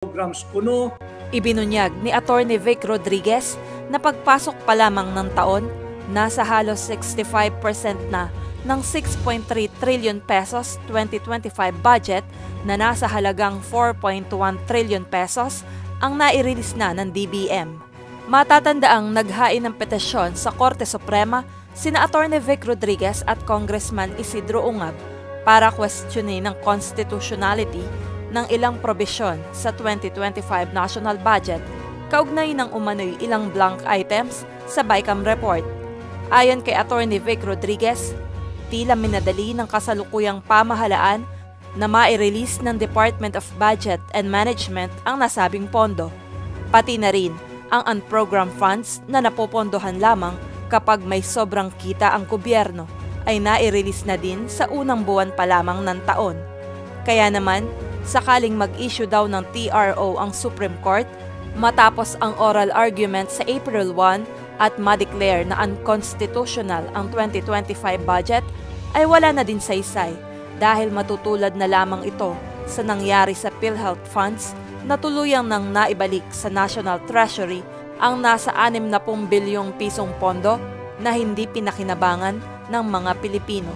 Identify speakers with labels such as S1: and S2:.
S1: programs kuno.
S2: Ibinunyag ni Atty. Vic Rodriguez na pagpasok pa lamang ng taon, nasa halos 65% na ng 6.3 trillion pesos 2025 budget na nasa halagang 4.1 trillion pesos ang nai-release na ng DBM. Matatandaang naghain ng petisyon sa Korte Suprema sina Atty. Vic Rodriguez at Congressman Isidro Ungab para questionin ang constitutionality ng ilang probisyon sa 2025 national budget kaugnay ng umano'y ilang blank items sa BICAM report. Ayon kay Atty. Vic Rodriguez, tila minadali ng kasalukuyang pamahalaan na mai-release ng Department of Budget and Management ang nasabing pondo, pati na rin ang unprogrammed funds na napopondohan lamang kapag may sobrang kita ang gobyerno ay nai-release na din sa unang buwan pa lamang ng taon. Kaya naman, sakaling mag-issue daw ng TRO ang Supreme Court matapos ang oral argument sa April 1 at ma-declare na unconstitutional ang 2025 budget, ay wala na din saysay dahil matutulad na lamang ito sa nangyari sa PhilHealth funds na tuluyang nang naibalik sa National Treasury ang nasa 60 bilyong pisong pondo na hindi pinakinabangan ng mga Pilipino.